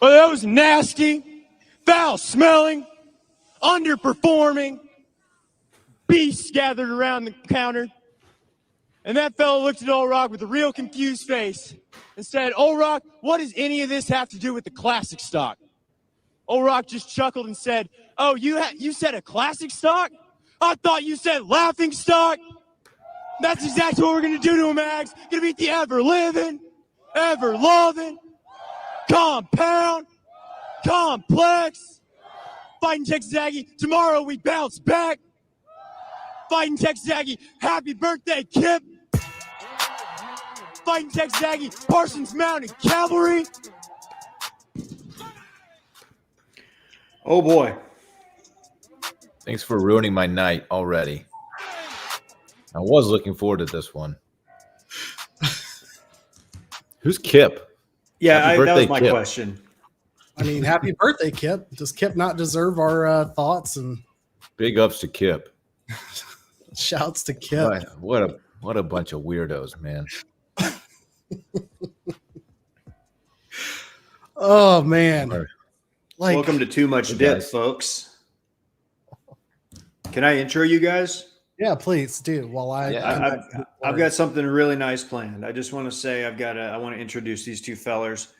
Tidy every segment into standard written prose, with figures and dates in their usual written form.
Are those nasty, foul-smelling, underperforming beasts gathered around the counter? And that fellow looked at Old Rock with a real confused face and said, Old Rock, what does any of this have to do with the classic stock? Old Rock just chuckled and said, oh, you said a classic stock? I thought you said laughing stock. That's exactly what we're going to do to him, Mags. Going to beat the ever-living, ever-loving, compound, complex. Fighting Texas Aggie. Tomorrow we bounce back. Fighting Texas Aggie. Happy birthday, Kip. Fighting Texas Aggie. Parsons Mounted Cavalry. Oh, boy. Thanks for ruining my night already. I was looking forward to this one. Who's Kip? Yeah, that was my Kip. question. I mean, happy birthday, Kip. Does Kip not deserve our thoughts and Big ups to Kip. shouts to Kip? What a bunch of weirdos, man. Oh, man. Like, Welcome to Too Much Dip, folks. Can I intro you guys? yeah, please do. While I've got something really nice planned. I just want to say I want to introduce these two fellers.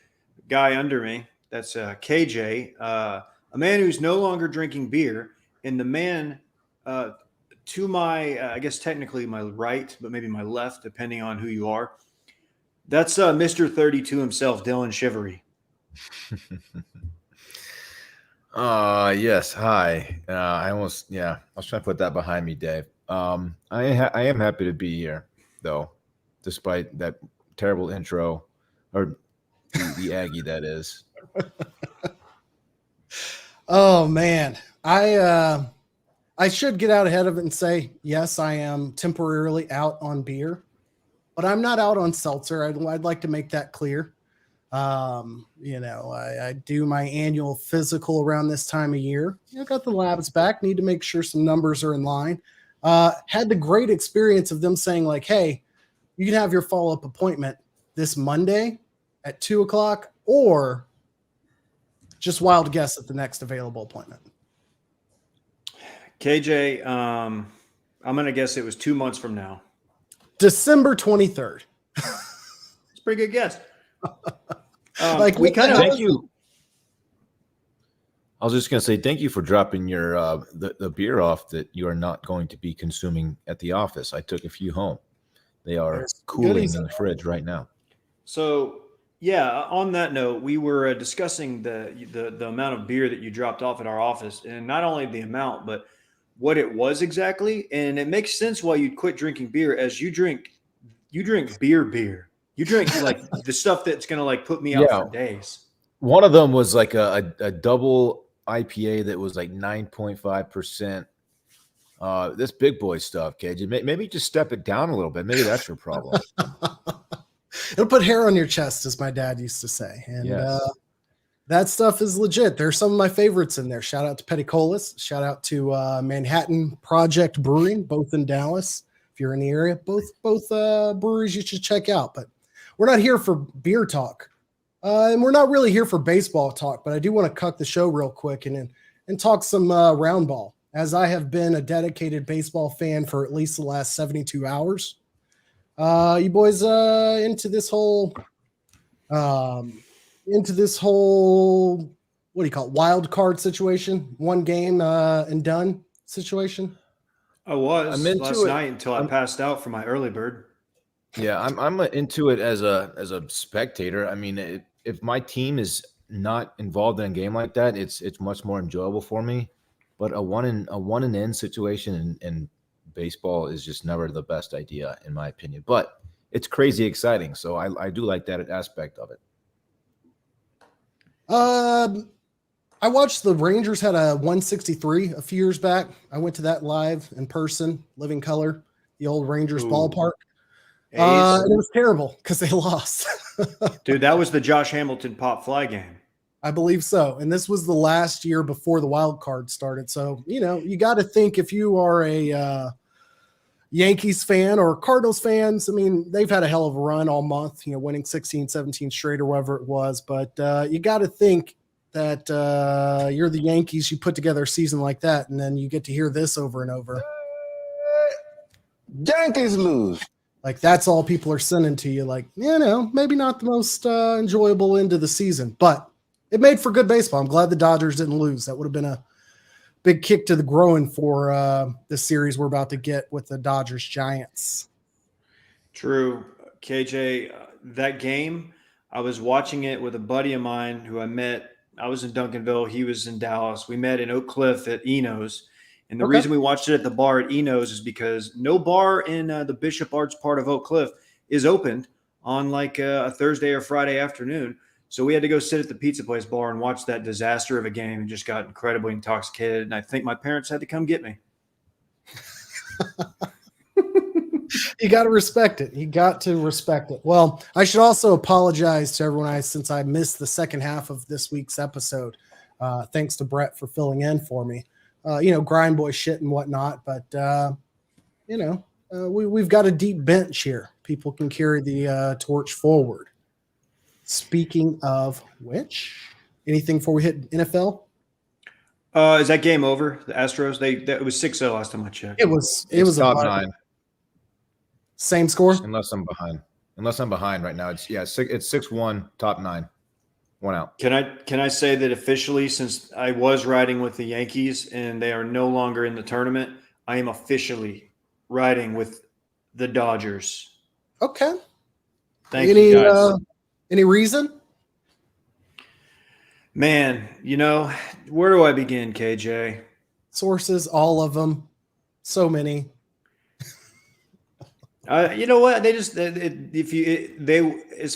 Guy under me, that's KJ, a man who's no longer drinking beer, and the man to my, I guess technically my right, but maybe my left, depending on who you are. That's Mr. 32 himself, Dylan Shivery. Yes. Hi. I was trying to put that behind me, Dave. I am happy to be here, though, despite that terrible intro, or the Aggie that is. oh man, I should get out ahead of it and say yes, I am temporarily out on beer, but I'm not out on seltzer. I'd like to make that clear. I do my annual physical around this time of year. I got the labs back, need to make sure some numbers are in line. Had the great experience of them saying like, hey, you can have your follow-up appointment this Monday at 2:00 or just wild guess at the next available appointment. KJ, I'm going to guess it was 2 months from now. December 23rd. It's a pretty good guess. Thank you. I was just going to say thank you for dropping your the beer off that you are not going to be consuming at the office. I took a few home. They are cooling in the fridge right now. So, yeah, on that note, we were discussing the amount of beer that you dropped off at our office, and not only the amount, but what it was exactly. And it makes sense why you'd quit drinking beer, as you drink beer. You drink like the stuff that's going to like put me out for days. One of them was like a double IPA that was like 9.5%. This big boy stuff, KJ. Maybe just step it down a little bit. Maybe that's your problem. It'll put hair on your chest, as my dad used to say. And that stuff is legit. There's some of my favorites in there. Shout out to Petticolas. Shout out to Manhattan Project Brewing, both in Dallas. If you're in the area, both breweries you should check out. But we're not here for beer talk. And we're not really here for baseball talk, but I do want to cut the show real quick and talk some round ball, as I have been a dedicated baseball fan for at least the last 72 hours. You boys into this whole what do you call it, wild card situation, one game and done situation? I'm into last night until I passed out for my early bird. Yeah, I'm into it as a spectator. I mean, if my team is not involved in a game like that, it's much more enjoyable for me. But a one and end situation in baseball is just never the best idea, in my opinion. But it's crazy exciting, so I do like that aspect of it. I watched the Rangers had a 163 a few years back. I went to that live in person, living color, the old Rangers ballpark. And it was terrible because they lost. Dude, that was the Josh Hamilton pop fly game. I believe so. And this was the last year before the wild card started. So, you got to think if you are a Yankees fan or Cardinals fans, I mean, they've had a hell of a run all month, winning 16, 17 straight or whatever it was. But you got to think that you're the Yankees, you put together a season like that, and then you get to hear this over and over. Yankees lose. Like, that's all people are sending to you. Like, maybe not the most enjoyable end of the season, but it made for good baseball. I'm glad the Dodgers didn't lose. That would have been a big kick to the groin for the series we're about to get with the Dodgers Giants. True. KJ, that game, I was watching it with a buddy of mine who I met. I was in Duncanville. He was in Dallas. We met in Oak Cliff at Eno's. And the reason we watched it at the bar at Eno's is because no bar in the Bishop Arts part of Oak Cliff is opened on like a Thursday or Friday afternoon. So we had to go sit at the pizza place bar and watch that disaster of a game and just got incredibly intoxicated. And I think my parents had to come get me. You got to respect it. You got to respect it. Well, I should also apologize to everyone since I missed the second half of this week's episode. Thanks to Brett for filling in for me. Grind boy shit and whatnot. But, we've got a deep bench here. People can carry the torch forward. Speaking of which, anything before we hit NFL? Is that game over? The Astros, it was 6-0 last time I checked. It was top 9. Same score? Unless I'm behind right now. It's 6-1, top 9. 1 out. Can I say that officially, since I was riding with the Yankees and they are no longer in the tournament, I am officially riding with the Dodgers. Okay. Thank you, guys. Any reason? Man, where do I begin, KJ? Sources, all of them. So many. You know what? As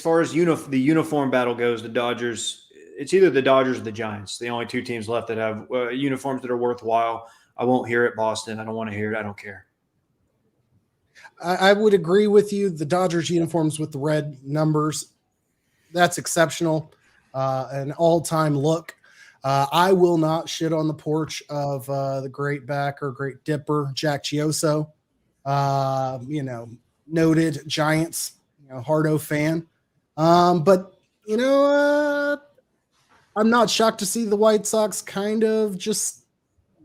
far as the uniform battle goes, the Dodgers, it's either the Dodgers or the Giants. The only two teams left that have uniforms that are worthwhile. I won't hear it, Boston. I don't want to hear it. I don't care. I would agree with you. The Dodgers uniforms with the red numbers, that's exceptional. An all-time look. I will not shit on the porch of the great backer, great dipper, Jack Chioso. Noted Giants, Hardo fan. But I'm not shocked to see the White Sox kind of just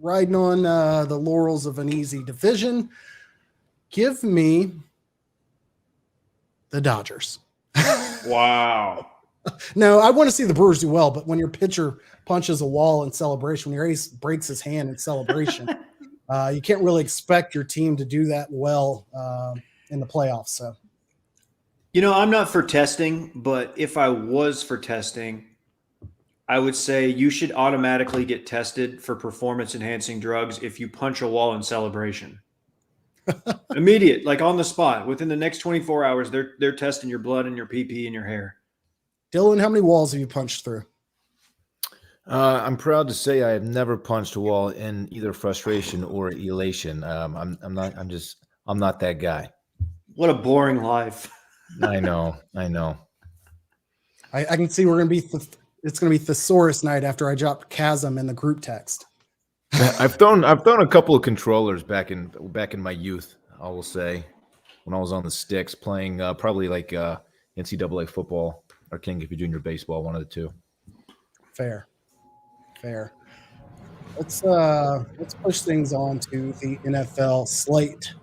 riding on the laurels of an easy division. Give me the Dodgers. Wow. No, I want to see the Brewers do well, but when your pitcher punches a wall in celebration, when your ace breaks his hand in celebration, you can't really expect your team to do that well in the playoffs. So, I'm not for testing, but if I was for testing, I would say you should automatically get tested for performance-enhancing drugs if you punch a wall in celebration. Immediate, like on the spot. Within the next 24 hours, they're testing your blood and your PP and your hair. Dylan, how many walls have you punched through? I'm proud to say I have never punched a wall in either frustration or elation. I'm not that guy. What a boring life. I know. I can see we're gonna be. It's gonna be thesaurus night after I drop chasm in the group text. I've thrown a couple of controllers back in my youth. I will say, when I was on the sticks playing probably like NCAA football or King Giffey Junior baseball, one of the two. Fair. Let's push things on to the NFL slate.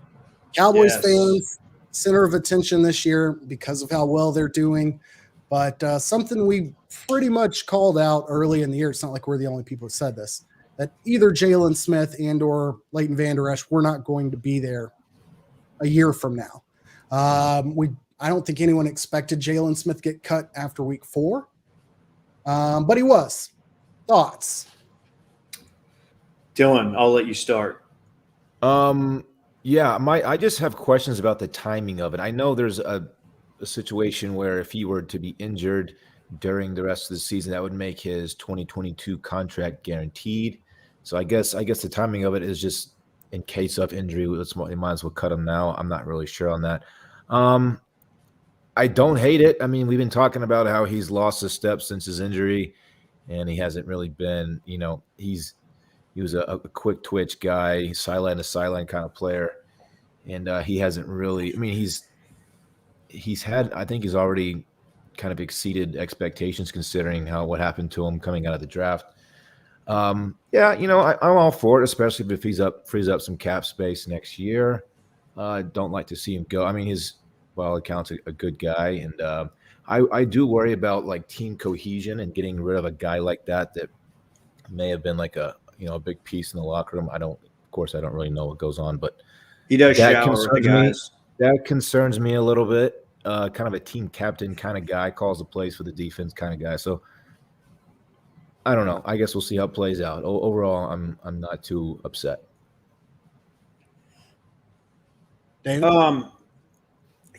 Cowboys fans, center of attention this year because of how well they're doing, but something we pretty much called out early in the year. It's not like we're the only people who said this, that either Jalen Smith and or Leighton Vander Esch were not going to be there a year from now. I don't think anyone expected Jalen Smith to get cut after week 4, but he was. Thoughts? Dylan, I'll let you start. I just have questions about the timing of it. I know there's a situation where if he were to be injured during the rest of the season, that would make his 2022 contract guaranteed. So I guess the timing of it is just in case of injury, you might as well cut him now. I'm not really sure on that. I don't hate it. I mean, we've been talking about how he's lost a step since his injury, and he hasn't really been, he was a quick twitch guy, sideline to sideline kind of player. and he hasn't really. I mean, he's had. I think he's already kind of exceeded expectations considering what happened to him coming out of the draft. Yeah, I'm all for it, especially if frees up some cap space next year. I don't like to see him go. I mean, he's by all accounts a good guy, and I do worry about like team cohesion and getting rid of a guy like that may have been like a big piece in the locker room. Of course, I don't really know what goes on, but He does that shower with the guys. That concerns me a little bit. Kind of a team captain kind of guy, calls the plays for the defense kind of guy. So I don't know. I guess we'll see how it plays out. Overall, I'm not too upset. David?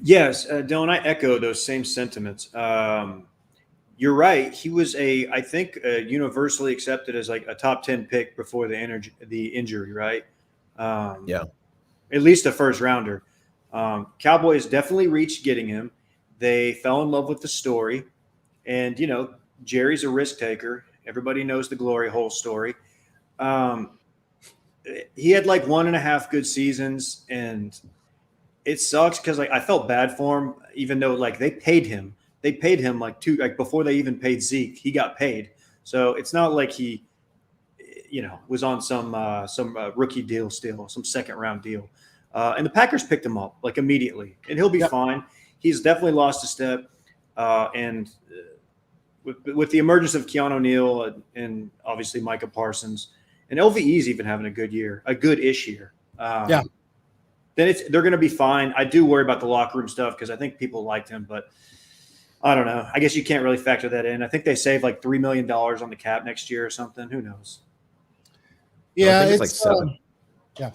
Yes, Dylan, I echo those same sentiments. You're right. He was I think universally accepted as like a top 10 pick before the injury, right? Yeah. At least a first rounder. Cowboys definitely reached getting him. They fell in love with the story. And, Jerry's a risk taker. Everybody knows the glory hole story. He had like 1.5 good seasons, and it sucks because I felt bad for him, even though like they paid him. They paid him like before they even paid Zeke. He got paid. So it's not like he, was on some rookie deal still, some second round deal. And the Packers picked him up like immediately, and he'll be fine. He's definitely lost a step. And with the emergence of Keanu Neal and obviously Micah Parsons, and LVE's even having a good-ish year. Then they're going to be fine. I do worry about the locker room stuff because I think people liked him, but I don't know. I guess you can't really factor that in. I think they saved like $3 million on the cap next year or something. Who knows? Yeah, I think it's like 7.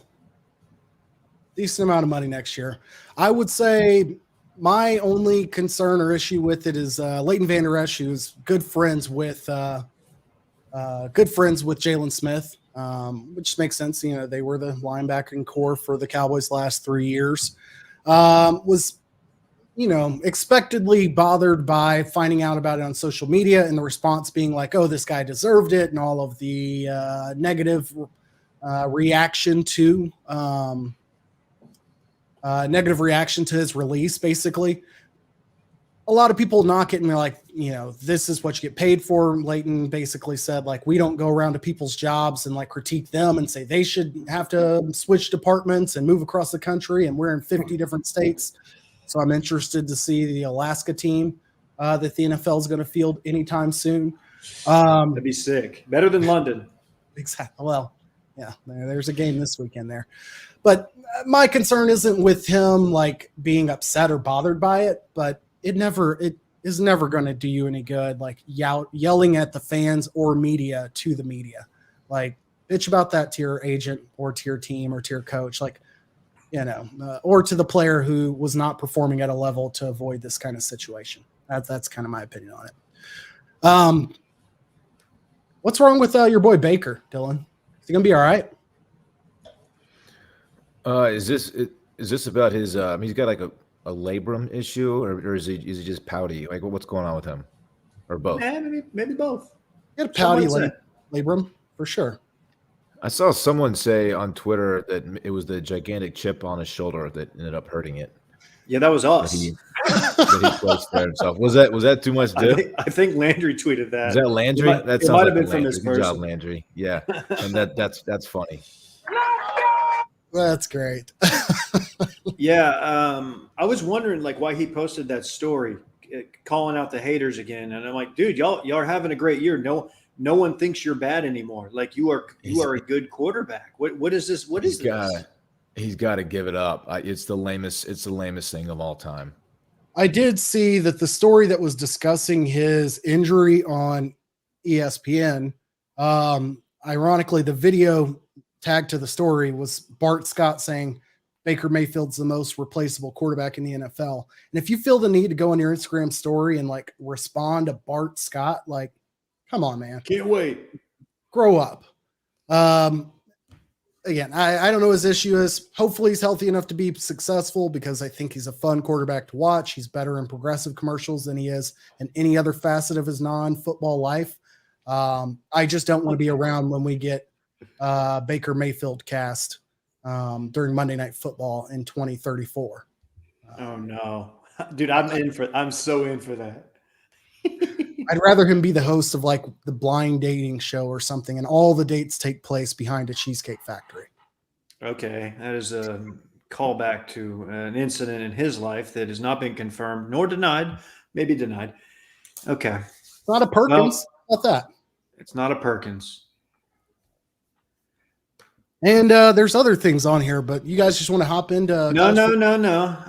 Decent amount of money next year. I would say my only concern or issue with it is Leighton Vander Esch, who's good friends with Jalen Smith, which makes sense. They were the linebacking core for the Cowboys last 3 years. Was expectedly bothered by finding out about it on social media and the response being like, oh, this guy deserved it, and all of the negative reaction to his release, basically. A lot of people knock it and they're like, this is what you get paid for. Leighton basically said, like, we don't go around to people's jobs and like critique them and say they should have to switch departments and move across the country. And we're in 50 different states. So I'm interested to see the Alaska team that the NFL is going to field anytime soon. That'd be sick. Better than London. Exactly. Well, yeah, there's a game this weekend there. But my concern isn't with him like being upset or bothered by it, but it is never going to do you any good, like yelling at the fans or media to the media. Like, bitch about that to your agent or to your team or to your coach, like, or to the player who was not performing at a level to avoid this kind of situation. That's kind of my opinion on it. What's wrong with your boy Baker, Dylan? Is he going to be all right? Is this about his? He's got like a labrum issue, or is he just pouty? Like, what's going on with him, or both? Yeah, maybe both. He had a pouty labrum for sure. I saw someone say on Twitter that it was the gigantic chip on his shoulder that ended up hurting it. Yeah, that was us. That he placed there himself. Was that too much to do? I think Landry tweeted that. Is that Landry? That might have like been from Landry. this Good person. job, Landry. Yeah, and that's funny. That's great. Yeah, I was wondering like why he posted that story, calling out the haters again, and I'm like, dude, y'all are having a great year. No one thinks you're bad anymore. Like you are a good quarterback. What is this? What is this? He's got to give it up. It's the lamest thing of all time. I did see that the story that was discussing his injury on ESPN, ironically, the video tagged to the story was Bart Scott saying Baker Mayfield's the most replaceable quarterback in the NFL. And if you feel the need to go on your Instagram story and like respond to Bart Scott, like, come on, man. Can't wait. Grow up. Again, I don't know what his issue is. Hopefully he's healthy enough to be successful because I think he's a fun quarterback to watch. He's better in progressive commercials than he is in any other facet of his non-football life. I just don't want to be around when we get Baker Mayfield cast during Monday Night Football in 2034. Oh no, dude, I'm so in for that. I'd rather him be the host of like the blind dating show or something, and all the dates take place behind a cheesecake factory. Okay, that is a callback to an incident in his life that has not been confirmed nor denied, maybe denied. Okay. It's not a Perkins. How about that? It's not a Perkins. And there's other things on here, but you guys just want to hop into No.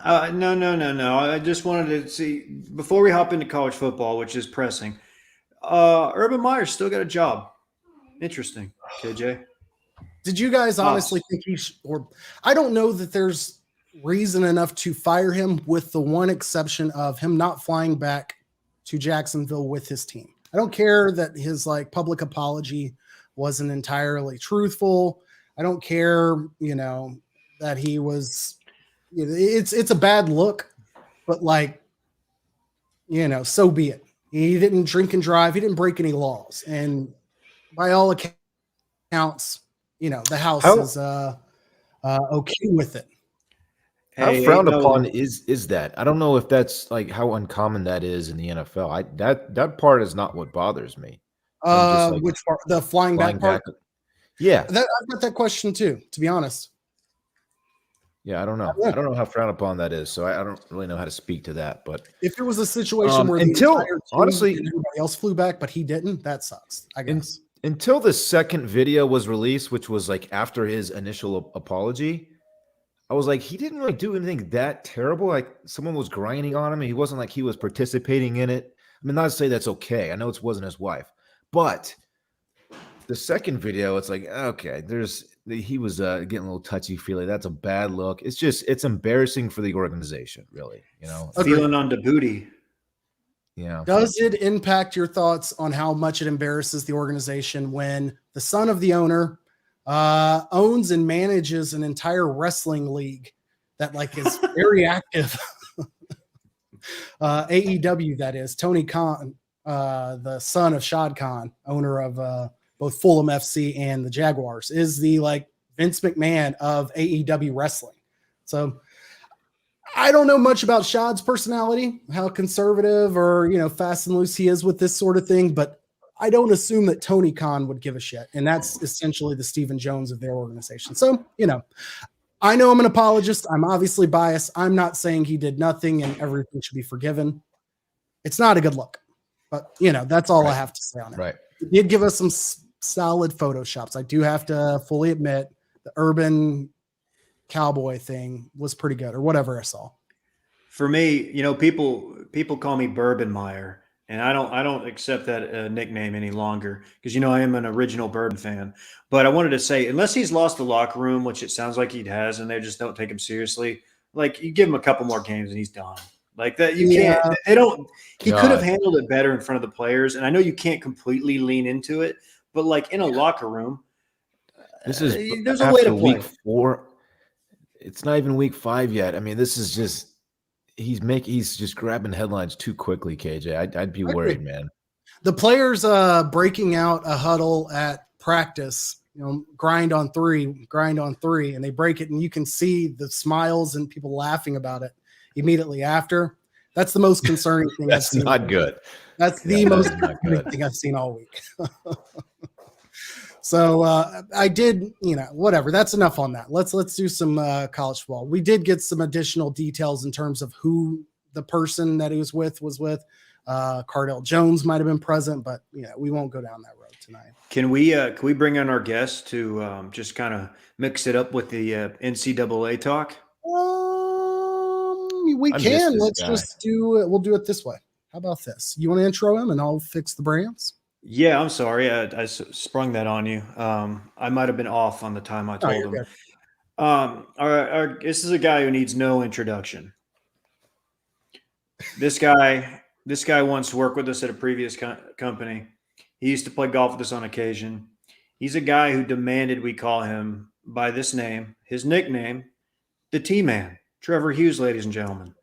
I just wanted to see before we hop into college football, which is pressing. Urban Meyer's still got a job. Interesting, KJ. Did you guys honestly think he should, or I don't know that there's reason enough to fire him, with the one exception of him not flying back to Jacksonville with his team. I don't care that his like public apology wasn't entirely truthful. I don't care, that he was, it's a bad look, but like, so be it. He didn't drink and drive. He didn't break any laws. And by all accounts, the house is okay with it. How frowned upon is that? I don't know if that's like how uncommon that is in the NFL. That part is not what bothers me. Which part? The flying back part? Yeah. I've got that question too, to be honest. Yeah, I don't know. I don't know how frowned upon that is, so I don't really know how to speak to that. But if there was a situation where honestly everybody else flew back, but he didn't, that sucks, I guess. Until the second video was released, which was like after his initial apology, I was like, he didn't really do anything that terrible. Like someone was grinding on him, and he wasn't like he was participating in it. I mean, not to say that's okay. I know it wasn't his wife, but the second video, it's like, okay, he was getting a little touchy-feely. That's a bad look. It's embarrassing for the organization, really. Feeling on the booty. Yeah. Does it impact your thoughts on how much it embarrasses the organization when the son of the owner owns and manages an entire wrestling league that like is very active? AEW, that is. Tony Khan, the son of Shad Khan, owner of both Fulham FC and the Jaguars, is the like Vince McMahon of AEW wrestling. So I don't know much about Shad's personality, how conservative or, fast and loose he is with this sort of thing, but I don't assume that Tony Khan would give a shit. And that's essentially the Stephen Jones of their organization. So, I know I'm an apologist. I'm obviously biased. I'm not saying he did nothing and everything should be forgiven. It's not a good look, but that's all I have to say on it. Right. It did give us some solid photoshops. I do have to fully admit the urban cowboy thing was pretty good, or whatever I saw. For me, people call me Bourbon Meyer, and I don't accept that nickname any longer because I am an original Bourbon fan. But I wanted to say, unless he's lost the locker room, which it sounds like he has, and they just don't take him seriously, like you give him a couple more games and he's done. Like that, you can't. They don't. He could have handled it better in front of the players, and I know you can't completely lean into it, but like in a locker room, there's a way to play. Week 4. It's not even week 5 yet. I mean, this is just he's just grabbing headlines too quickly, KJ. I'd be worried, man. The players breaking out a huddle at practice, grind on three, and they break it, and you can see the smiles and people laughing about it immediately after. That's the most concerning thing. That's I've seen. Not good. That's the most concerning thing I've seen all week. So I did, whatever. That's enough on that. Let's do some college football. We did get some additional details in terms of who the person that he was with. Cardell Jones might have been present, but we won't go down that road tonight. Can we bring in our guest to just kind of mix it up with the NCAA talk? We can. Let's just do it. We'll do it this way. How about this? You want to intro him and I'll fix the brands? Yeah, I'm sorry. I sprung that on you. I might have been off on the time I told him. This is a guy who needs no introduction. This guy wants to work with us at a previous company. He used to play golf with us on occasion. He's a guy who demanded we call him by this name, his nickname, the T-Man. Trevor Hughes, ladies and gentlemen.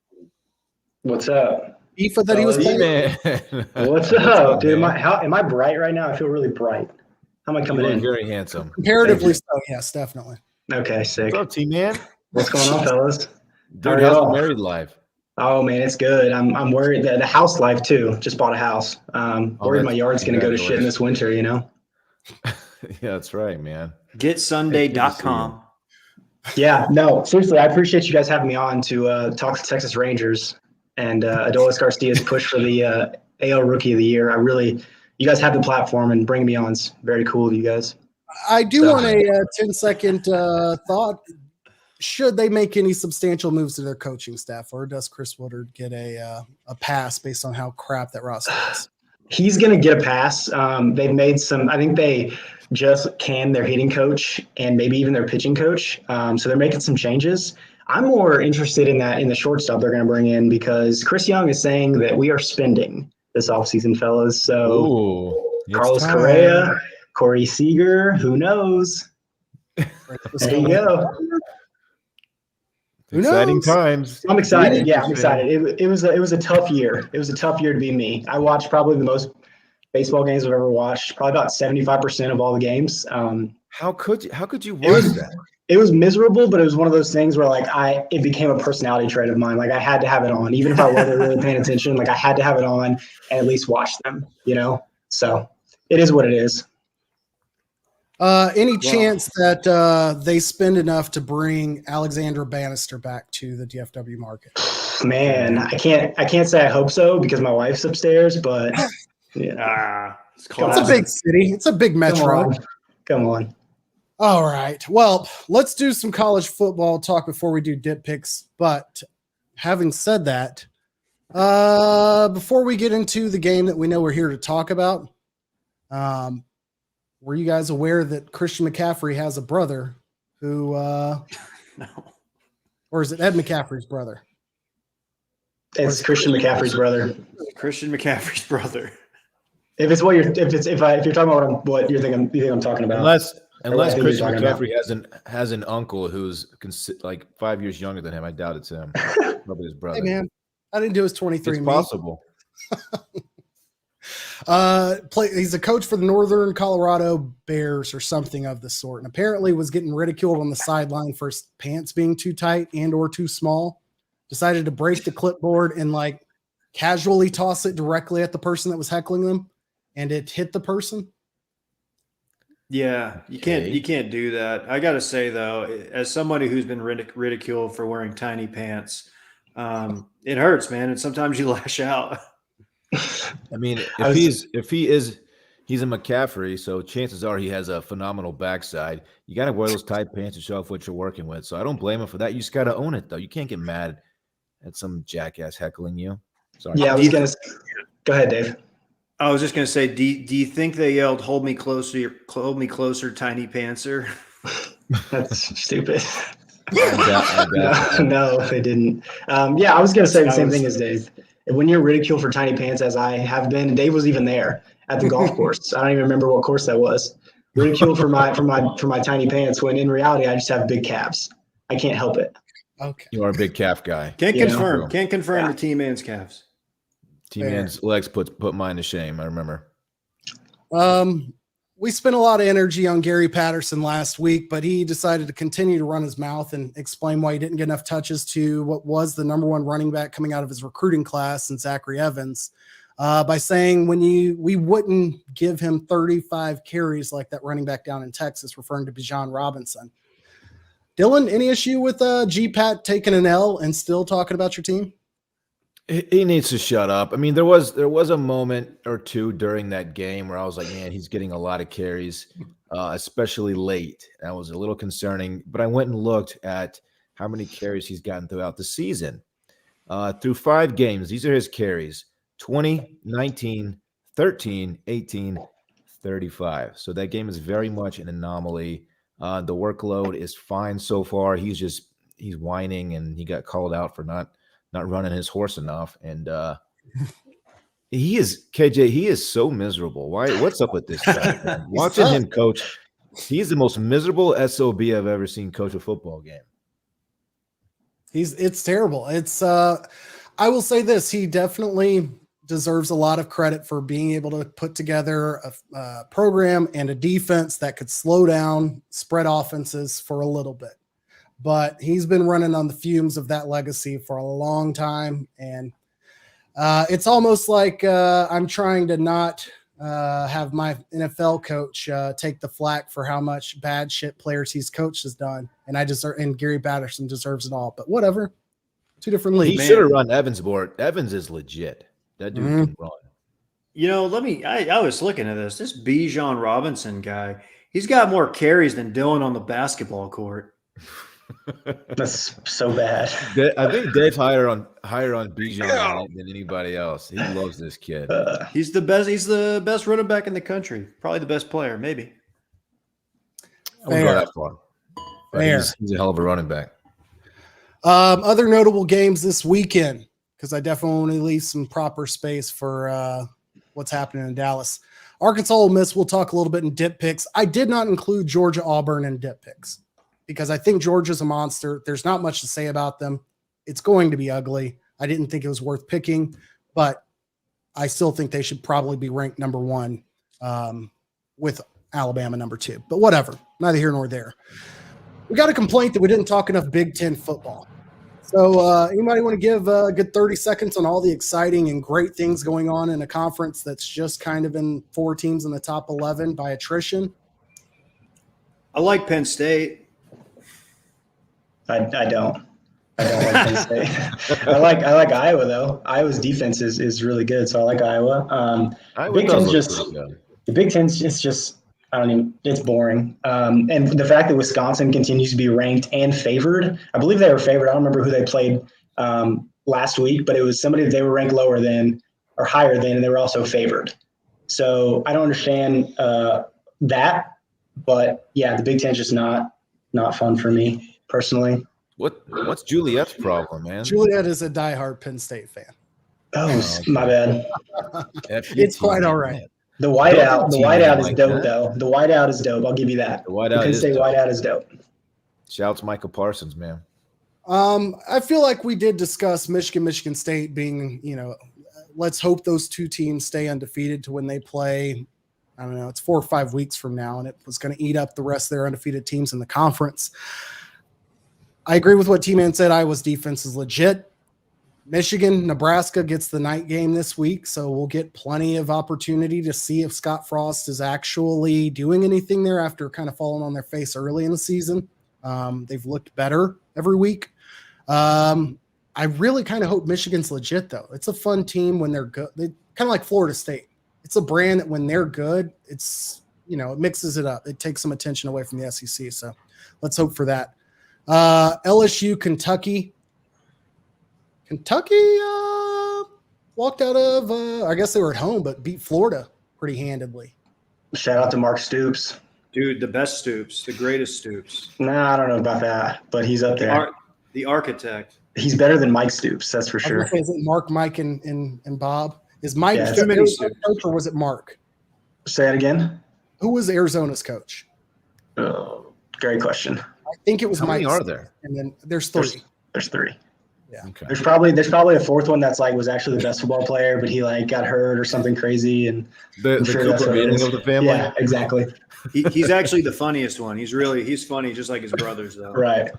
What's up? FIFA that he was playing. What's up, dude? Am I bright right now? I feel really bright. How am I coming in? Very handsome. Comparatively so, yes, definitely. Okay, sick. What's up, T-Man? What's going on, fellas? How Dude, are how's the y'all? married life? Oh man, it's good. I'm worried that the house life too. Just bought a house. Worried my yard's gonna go to shit in this winter. Yeah, that's right, man. GetSunday.com. Yeah, no, seriously, I appreciate you guys having me on to talk to Texas Rangers and Adolis Garcia's push for the AL Rookie of the Year. You guys have the platform and bring me on. It's very cool of you guys. I do want a 10-second thought. Should they make any substantial moves to their coaching staff, or does Chris Woodard get a pass based on how crap that roster is? He's going to get a pass. They've made some – I think they just canned their hitting coach and maybe even their pitching coach. So they're making some changes. I'm more interested in the shortstop they're going to bring in because Chris Young is saying that we are spending this offseason, fellas. So Carlos Correa, Corey Seager, who knows? There you go. Exciting times. I'm excited. Yeah, I'm excited. It was a tough year. It was a tough year to be me. I watched probably the most baseball games I've ever watched. Probably about 75% of all the games. How could you watch that? It was miserable, but it was one of those things where it became a personality trait of mine. Like I had to have it on, even if I wasn't really paying attention. Like I had to have it on and at least watch them. So it is what it is. Any chance that they spend enough to bring Alexandra Bannister back to the DFW market? Man, I can't say I hope so because my wife's upstairs, but yeah. It's a big city. It's a big metro. Come on. All right. Well, let's do some college football talk before we do dip picks. But having said that, before we get into the game that we know we're here to talk about, were you guys aware that Christian McCaffrey has a brother who No. Or is it Ed McCaffrey's brother? It's Christian McCaffrey's brother. Christian McCaffrey's brother. If you're talking about what you think I'm talking about. Unless Christian McCaffrey has an uncle who's like 5 years younger than him, I doubt it's him. Probably his brother. Hey man, I didn't do his 23. It's possible. He's a coach for the Northern Colorado Bears or something of the sort, and apparently was getting ridiculed on the sideline for his pants being too tight and or too small. Decided to break the clipboard and casually toss it directly at the person that was heckling them, and it hit the person. Yeah, you can't do that. I got to say though, as somebody who's been ridiculed for wearing tiny pants, it hurts, man, and sometimes you lash out. I mean, he's a McCaffrey, so chances are he has a phenomenal backside. You got to wear those tight pants to show off what you're working with. So I don't blame him for that. You just got to own it, though. You can't get mad at some jackass heckling you. Sorry. Yeah, go ahead, Dave. I was just gonna say, do you think they yelled "Hold me closer, tiny pantser"? That's stupid. I No, they didn't. Yeah, I was gonna say the same thing as Dave. When you're ridiculed for tiny pants, as I have been, Dave was even there at the golf course. I don't even remember what course that was. Ridiculed for my tiny pants, when in reality I just have big calves. I can't help it. Okay, you are a big calf guy. Can't confirm the T-Man's calves. T-Man's legs put mine to shame. I remember. We spent a lot of energy on Gary Patterson last week, but he decided to continue to run his mouth and explain why he didn't get enough touches to what was the number one running back coming out of his recruiting class in Zachary Evans, by saying we wouldn't give him 35 carries like that running back down in Texas, referring to Bijan Robinson. Dylan, any issue with G-Pat taking an L and still talking about your team? He needs to shut up. I mean, there was a moment or two during that game where I was like, man, he's getting a lot of carries, especially late. That was a little concerning. But I went and looked at how many carries he's gotten throughout the season. Through 5 games, these are his carries: 20, 19, 13, 18, 35. So that game is very much an anomaly. The workload is fine so far. He's whining, and he got called out for not running his horse enough. And he is so miserable. What's up with this guy? Watching him coach, he's the most miserable SOB I've ever seen coach a football game. It's terrible. It's I will say this, he definitely deserves a lot of credit for being able to put together a program and a defense that could slow down spread offenses for a little bit. But he's been running on the fumes of that legacy for a long time. And it's almost like I'm trying to not have my NFL coach take the flack for how much bad shit players he's coached has done. And Gary Patterson deserves it all. But whatever. Two different leagues. He should have run Evans board. Evans is legit. That dude can run. You know, I was looking at this Bijan Robinson guy. He's got more carries than Dylan on the basketball court. That's so bad. I think Dave's higher on Bijan than anybody else. He loves this kid. He's the best. He's the best running back in the country. Probably the best player, maybe. I won't go that far. But he's a hell of a running back. Other notable games this weekend, because I definitely want to leave some proper space for what's happening in Dallas. Arkansas Ole Miss, we'll talk a little bit in dip picks. I did not include Georgia Auburn in dip picks because I think Georgia's a monster. There's not much to say about them. It's going to be ugly. I didn't think it was worth picking, but I still think they should probably be ranked number 1 with Alabama number 2. But whatever, neither here nor there. We got a complaint that we didn't talk enough Big Ten football. So anybody want to give a good 30 seconds on all the exciting and great things going on in a conference that's just kind of in 4 teams in the top 11 by attrition? I like Penn State. I don't like Penn State. I like Iowa though. Iowa's defense is really good, so I like Iowa. The Big Ten's just it's boring. And the fact that Wisconsin continues to be ranked and favored, I believe they were favored. I don't remember who they played last week, but it was somebody that they were ranked lower than or higher than, and they were also favored. So I don't understand that, but yeah, the Big Ten's just not fun for me personally. What's Juliet's problem, man? Juliet is a diehard Penn State fan. Oh, my bad. It's quite all right. The whiteout is dope, though. The whiteout is dope. I'll give you that. The Penn State whiteout is dope. Shouts Michael Parsons, man. I feel like we did discuss Michigan State being, let's hope those 2 teams stay undefeated to when they play. I don't know. It's 4 or 5 weeks from now, and it was going to eat up the rest of their undefeated teams in the conference. I agree with what T-Man said. Iowa's defense is legit. Michigan, Nebraska gets the night game this week, so we'll get plenty of opportunity to see if Scott Frost is actually doing anything there after kind of falling on their face early in the season. They've looked better every week. I really kind of hope Michigan's legit, though. It's a fun team when they're good. They kind of like Florida State. It's a brand that when they're good, it's, it mixes it up. It takes some attention away from the SEC, so let's hope for that. LSU, Kentucky. Kentucky walked out of, I guess they were at home, but beat Florida pretty handedly. Shout out to Mark Stoops. Dude, the best Stoops, the greatest Stoops. Nah, I don't know about that, but he's up there. The architect. He's better than Mike Stoops, that's for sure. Is it Mark, Mike, and Bob? Is Mike Arizona's coach or was it Mark? Say it again. Who was Arizona's coach? Oh, great question. I think it was Mike. How many are there? And then there's 3. There's 3. Yeah. Okay. There's probably a 4th one that's was actually the best football player, but he got hurt or something crazy, and the Cooper Manning of the family. Yeah, exactly. He's actually the funniest one. He's funny, just like his brothers, though. Right.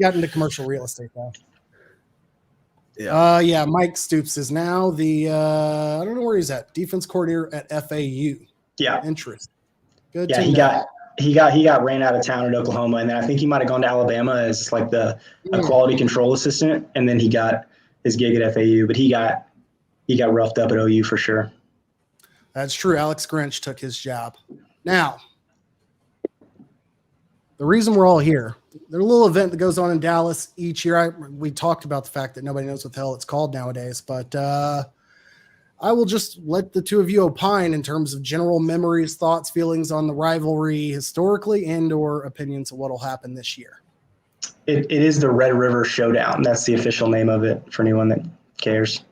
Got into commercial real estate though. Yeah. Mike Stoops is now the I don't know where he's at. Defense coordinator at FAU. Yeah. Interest. Good. Yeah, he got ran out of town at Oklahoma, and then I think he might have gone to Alabama as a quality control assistant, and then he got his gig at FAU. But he got roughed up at OU for sure. That's true. Alex Grinch took his job. Now, the reason we're all here, there's a little event that goes on in Dallas each year. We talked about the fact that nobody knows what the hell it's called nowadays, but I will just let the 2 of you opine in terms of general memories, thoughts, feelings on the rivalry historically and or opinions of what will happen this year. It is the Red River Showdown. That's the official name of it for anyone that cares.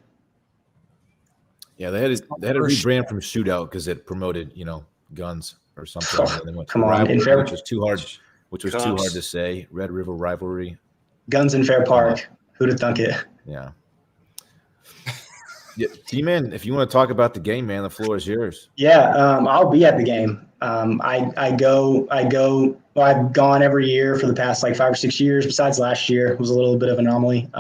Yeah, they had to rebrand from Shootout because it promoted, guns or something. Oh, and they went to come on, rivalry, which was too hard to say. Red River Rivalry. Guns in Fair Park. Who'd have thunk it? Yeah. Yeah, T-Man, if you want to talk about the game, man, the floor is yours. Yeah, I'll be at the game. I go. Well, I've gone every year for the past like 5 or 6 years. Besides last year, it was a little bit of an anomaly.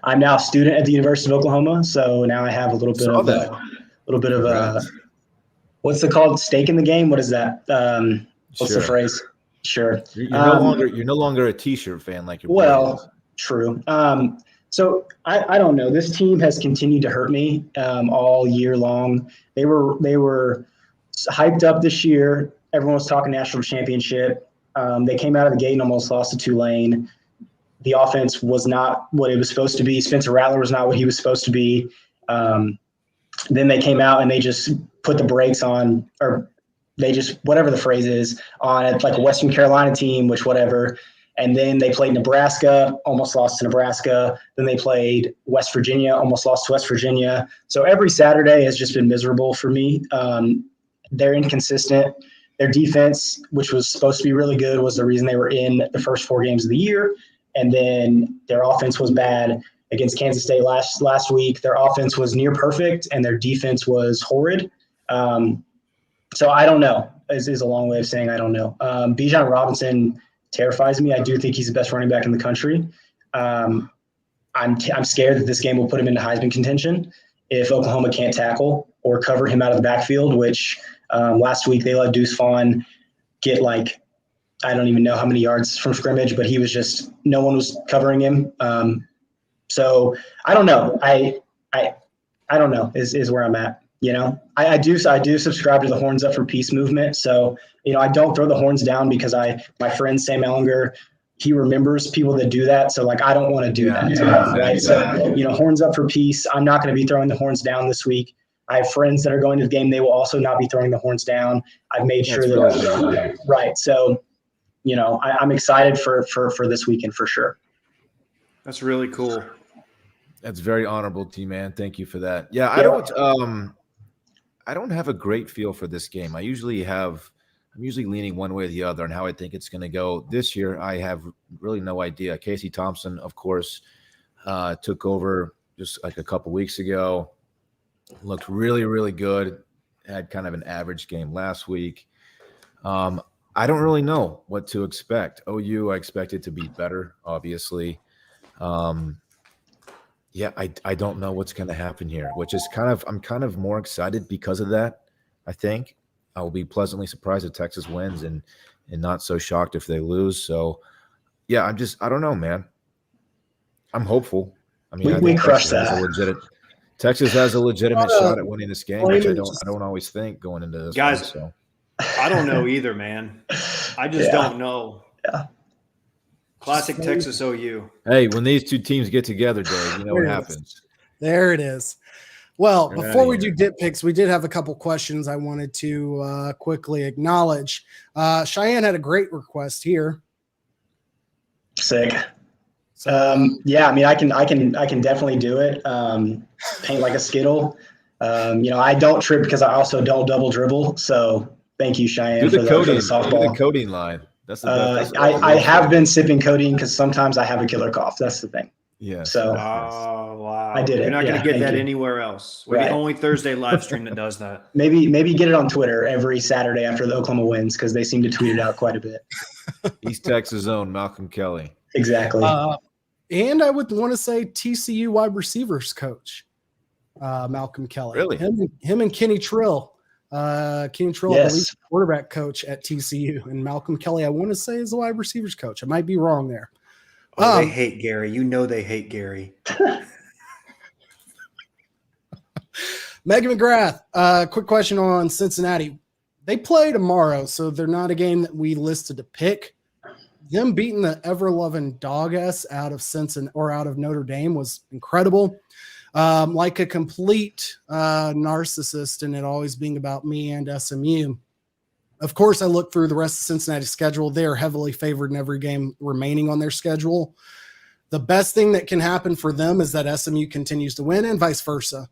I'm now a student at the University of Oklahoma, so now I have a little bit Saw of that. what's it called? Stake in the game. What is that? What's the Sure. phrase? Sure. You're no longer a T-shirt fan like your boy is. Well, true. So I don't know. This team has continued to hurt me all year long. They were hyped up this year. Everyone was talking national championship. They came out of the gate and almost lost to Tulane. The offense was not what it was supposed to be. Spencer Rattler was not what he was supposed to be. Then they came out and they just put the brakes on, or they just, whatever the phrase is, on it, like a Western Carolina team, which whatever. And then they played Nebraska, almost lost to Nebraska. Then they played West Virginia, almost lost to West Virginia. So every Saturday has just been miserable for me. They're inconsistent. Their defense, which was supposed to be really good, was the reason they were in the first 4 games of the year. And then their offense was bad against Kansas State last week. Their offense was near perfect, and their defense was horrid. So I don't know is a long way of saying I don't know. Bijan Robinson terrifies me. I do think he's the best running back in the country. I'm scared that this game will put him into Heisman contention if Oklahoma can't tackle or cover him out of the backfield, which last week they let Deuce Vaughn get like, I don't even know how many yards from scrimmage, but he was just, no one was covering him. So I don't know. I don't know is where I'm at. You know, I do subscribe to the Horns Up for Peace movement. So, you know, I don't throw the horns down because my friend Sam Ellinger, he remembers people that do that. So like, I don't want to do that. Right. So, you know, Horns Up for Peace. I'm not going to be throwing the horns down this week. I have friends that are going to the game. They will also not be throwing the horns down. I've made sure that, right. So, you know, I'm excited for this weekend for sure. That's really cool. That's very honorable, T-Man. Thank you for that. Yeah, I don't have a great feel for this game. I'm usually leaning one way or the other on how I think it's going to go. This year, I have really no idea. Casey Thompson, of course, took over just like a couple weeks ago. Looked really, really good. Had kind of an average game last week. I don't really know what to expect. OU, I expect it to be better, obviously. Yeah, I don't know what's going to happen here, which is I'm kind of more excited because of that. I think I will be pleasantly surprised if Texas wins and not so shocked if they lose. So, yeah, I don't know, man. I'm hopeful. I mean, we crushed that. Texas has a legitimate shot at winning this game, which I don't always think going into this. Guys, one, so. I don't know either, man. I just don't know. Yeah. Classic Texas OU. Hey, when these two teams get together, Dave, you know what happens. There it is. Well, before we do dip picks, we did have a couple questions I wanted to quickly acknowledge. Cheyenne had a great request here. Sick. Yeah, I mean, I can definitely do it. Paint like a Skittle. You know, I don't trip because I also don't double dribble. So thank you, Cheyenne, for the softball. Do the codeine line. That's the best. I have been sipping codeine because sometimes I have a killer cough. That's the thing. Yeah. So wow. I did it. You're not going to get that anywhere else. We're the only Thursday live stream that does that. Maybe get it on Twitter every Saturday after the Oklahoma wins because they seem to tweet it out quite a bit. East Texas own Malcolm Kelly. Exactly. And I would want to say TCU wide receivers coach, Malcolm Kelly. Really? Him and Kenny Trill. Kenny Trill, I believe, quarterback coach at TCU, and Malcolm Kelly, I want to say, is the wide receivers coach. I might be wrong there. They hate Gary. You know they hate Gary. Megan McGrath, quick question on Cincinnati. They play tomorrow, so they're not a game that we listed to pick. Them beating the ever-loving dog-ass out of out of Notre Dame was incredible. Like a complete narcissist and it always being about me and SMU. Of course, I look through the rest of Cincinnati's schedule. They are heavily favored in every game remaining on their schedule. The best thing that can happen for them is that SMU continues to win and vice versa.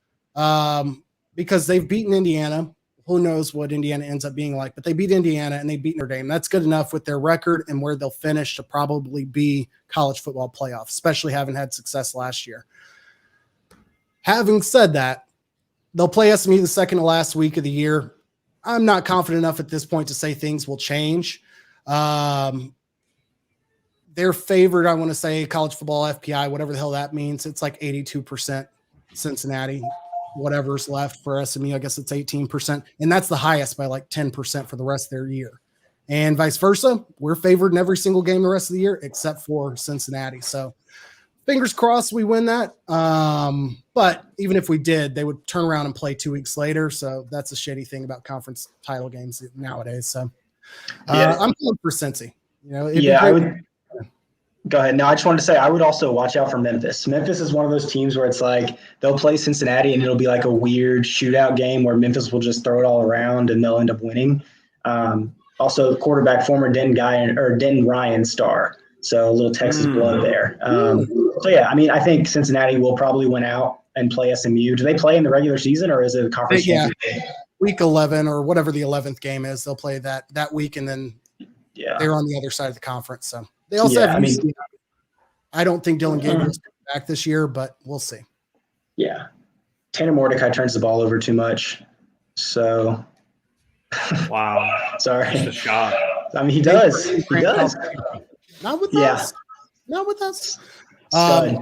Because they've beaten Indiana. Who knows what Indiana ends up being like, but they beat Indiana and they beat Notre Dame. That's good enough with their record and where they'll finish to probably be college football playoff, especially having had success last year. Having said that, they'll play SMU the second to last week of the year. I'm not confident enough at this point to say things will change. They're favored, I want to say, college football FPI, whatever the hell that means. It's like 82% Cincinnati, whatever's left for SMU. I guess it's 18%. And that's the highest by like 10% for the rest of their year. And vice versa. We're favored in every single game the rest of the year except for Cincinnati. So fingers crossed we win that. But even if we did, they would turn around and play 2 weeks later. So that's a shitty thing about conference title games nowadays. So I'm going for Cincy. I would. Go ahead. No, I just wanted to say I would also watch out for Memphis. Memphis is one of those teams where it's like they'll play Cincinnati and it'll be like a weird shootout game where Memphis will just throw it all around and they'll end up winning. Also, quarterback, former Denton Ryan star. So a little Texas blood there. I think Cincinnati will probably win out and play SMU. Do they play in the regular season or is it a conference championship game? Week 11 or whatever the 11th game is, they'll play that week and then they're on the other side of the conference. So they also have I don't think Dylan Gabriel's back this year, but we'll see. Yeah. Tanner Mordecai turns the ball over too much. So wow. Sorry. Just a shot. I mean, he does. He does. Not with us. Not with us. All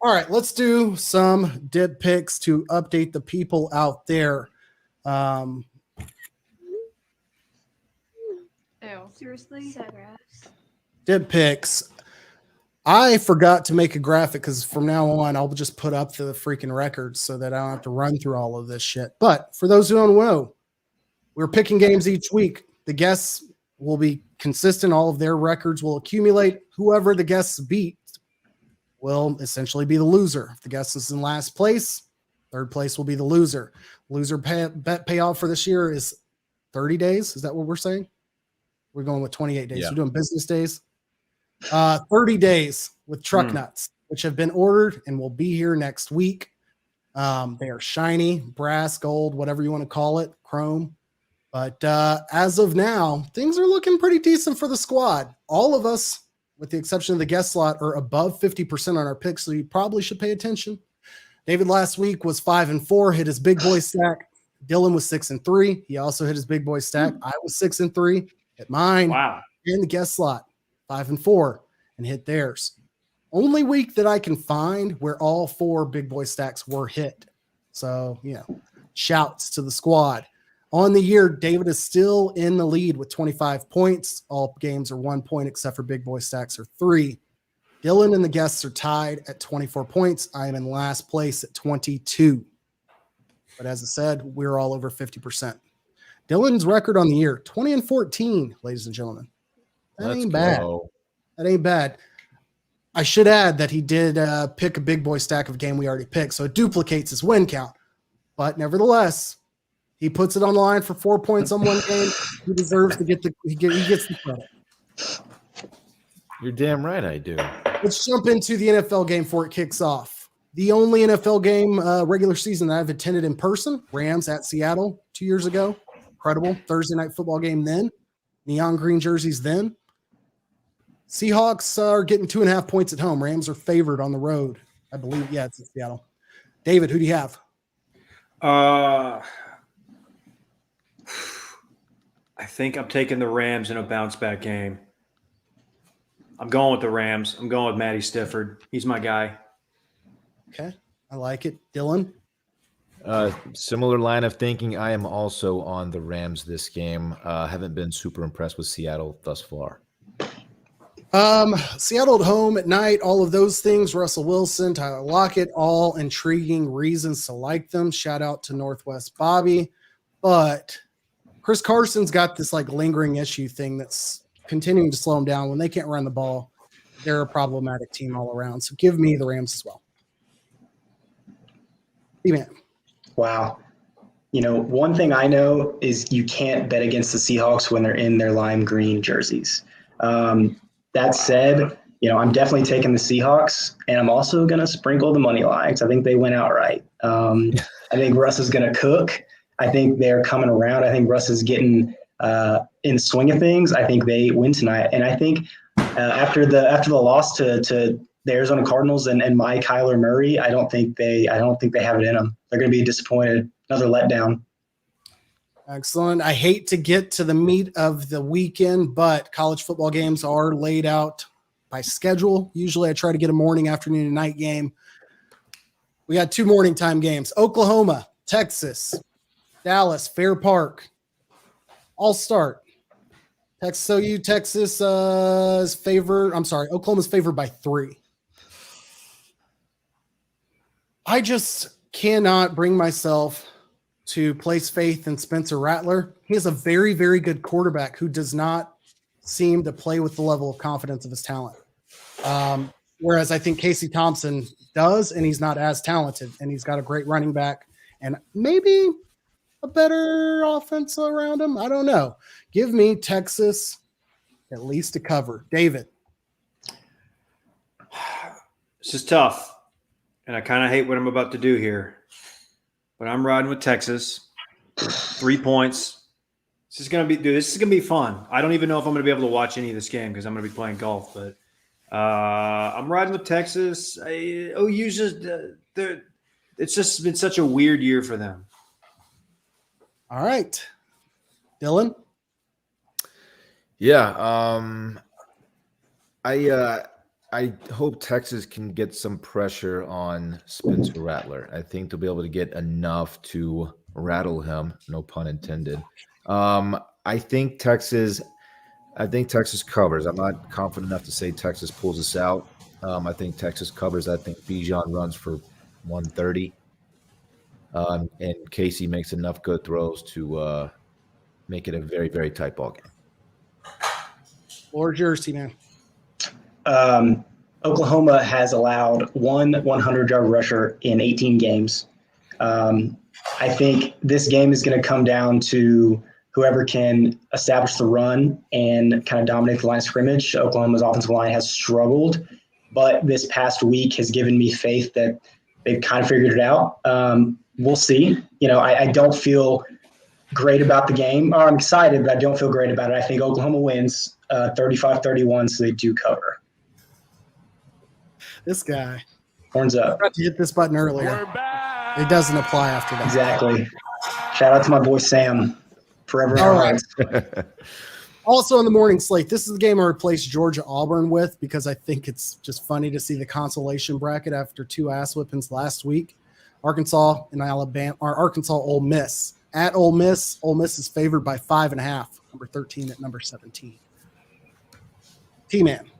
right, let's do some dip picks to update the people out there. Seriously? Dip picks. I forgot to make a graphic because from now on, I'll just put up the freaking records so that I don't have to run through all of this shit. But for those who don't know, we're picking games each week. The guests will be consistent. All of their records will accumulate. Whoever the guests beat will essentially be the loser. If the guest is in last place, third place will be the loser. Loser bet payoff for this year is 30 days. Is that what we're saying? We're going with 28 days. Yeah. We're doing business days. 30 days with truck nuts, which have been ordered and will be here next week. They are shiny, brass, gold, whatever you want to call it, chrome. But as of now, things are looking pretty decent for the squad. All of us, with the exception of the guest slot, are above 50% on our picks, so you probably should pay attention. David last week was 5-4, hit his big boy stack. Dylan was 6-3. He also hit his big boy stack. I was 6-3. Hit mine. Wow. In the guest slot, 5-4, and hit theirs. Only week that I can find where all 4 big boy stacks were hit. So, shouts to the squad. On the year, David is still in the lead with 25 points. All games are 1 point except for big boy stacks are 3. Dylan and the guests are tied at 24 points. I am in last place at 22. But as I said, we're all over 50%. Dylan's record on the year, 20-14, ladies and gentlemen. That ain't bad. That ain't bad. I should add that he did pick a big boy stack of game we already picked, so it duplicates his win count. But nevertheless, he puts it on the line for 4 points on one game. He deserves to get he gets the credit. You're damn right I do. Let's jump into the NFL game before it kicks off. The only NFL game regular season that I've attended in person, Rams at Seattle 2 years ago. Incredible Thursday night football game then. Neon green jerseys then. Seahawks are getting 2.5 points at home. Rams are favored on the road. I believe, it's in Seattle. David, who do you have? I think I'm taking the Rams in a bounce back game. I'm going with the Rams. I'm going with Matty Stifford. He's my guy. Okay, I like it. Dylan? Similar line of thinking. I am also on the Rams this game. Haven't been super impressed with Seattle thus far. Seattle at home at night, all of those things, Russell Wilson, Tyler Lockett, all intriguing reasons to like them. Shout out to Northwest Bobby. But Chris Carson's got this lingering issue thing that's continuing to slow him down. When they can't run the ball, they're a problematic team all around. So give me the Rams as well. E-Man. Wow. One thing I know is you can't bet against the Seahawks when they're in their lime green jerseys. That said, I'm definitely taking the Seahawks, and I'm also going to sprinkle the money lines. I think they went outright. I think Russ is going to cook. I think they're coming around. I think Russ is getting in the swing of things. I think they win tonight. And I think after the loss to the Arizona Cardinals and my Kyler Murray, I don't think they have it in them. They're going to be disappointed. Another letdown. Excellent. I hate to get to the meat of the weekend, but college football games are laid out by schedule. Usually I try to get a morning, afternoon, and night game. We got 2 morning time games. Oklahoma, Texas, Dallas, Fair Park. I'll start. Texas is favored. I'm sorry, Oklahoma's favored by 3. I just cannot bring myself to place faith in Spencer Rattler. He is a very, very good quarterback who does not seem to play with the level of confidence of his talent. Whereas I think Casey Thompson does, and he's not as talented, and he's got a great running back and maybe a better offense around him. I don't know. Give me Texas at least to cover. David. This is tough, and I kind of hate what I'm about to do here, but I'm riding with Texas. 3 points. This is gonna be fun. I don't even know if I'm gonna be able to watch any of this game because I'm gonna be playing golf, but I'm riding with Texas. OU's it's just been such a weird year for them. All right. Dylan? Yeah. I hope Texas can get some pressure on Spencer Rattler. I think they'll be able to get enough to rattle him, no pun intended. I think Texas covers. I'm not confident enough to say Texas pulls us out. I think Texas covers. I think Bijan runs for 130. And Casey makes enough good throws to make it a very, very tight ball game. Or Jersey, man. Oklahoma has allowed one 100-yard rusher in 18 games. I think this game is going to come down to whoever can establish the run and kind of dominate the line of scrimmage. Oklahoma's offensive line has struggled, but this past week has given me faith that they've kind of figured it out. We'll see. I don't feel great about the game. I'm excited, but I don't feel great about it. I think Oklahoma wins 35-31, so they do cover. This guy. Horns up. I forgot to hit this button earlier. It doesn't apply after that. Exactly. Shout out to my boy Sam. Forever in our hearts. Also in the morning slate, this is the game I replaced Georgia-Auburn with because I think it's just funny to see the consolation bracket after 2 ass whippings last week. Arkansas and Alabama, or Arkansas Ole Miss. At Ole Miss is favored by 5.5, number 13 at number 17. T-Man.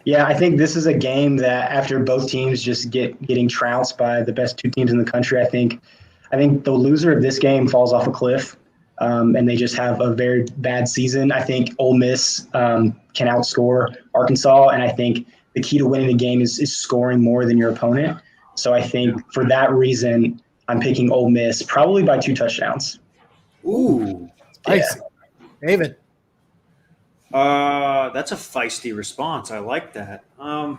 Yeah, I think this is a game that after both teams just getting trounced by the best 2 teams in the country, I think the loser of this game falls off a cliff, and they just have a very bad season. I think Ole Miss can outscore Arkansas, and I think the key to winning the game is scoring more than your opponent. So I think for that reason, I'm picking Ole Miss probably by 2 touchdowns. Ooh. Spicy. Yeah. David. That's a feisty response. I like that. I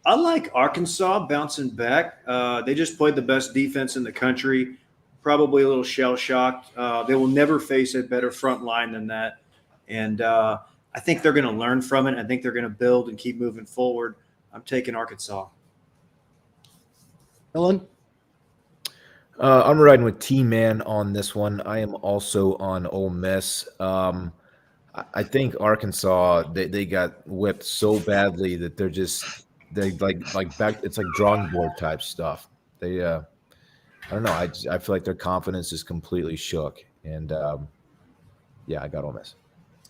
like Arkansas bouncing back. They just played the best defense in the country, probably a little shell-shocked. They will never face a better front line than that. And I think they're going to learn from it. I think they're going to build and keep moving forward. I'm taking Arkansas. Dylan? I'm riding with T-Man on this one. I am also on Ole Miss. I think Arkansas they got whipped so badly that they like back. It's like drawing board type stuff. They I don't know. I feel like their confidence is completely shook. And yeah, I got Ole Miss.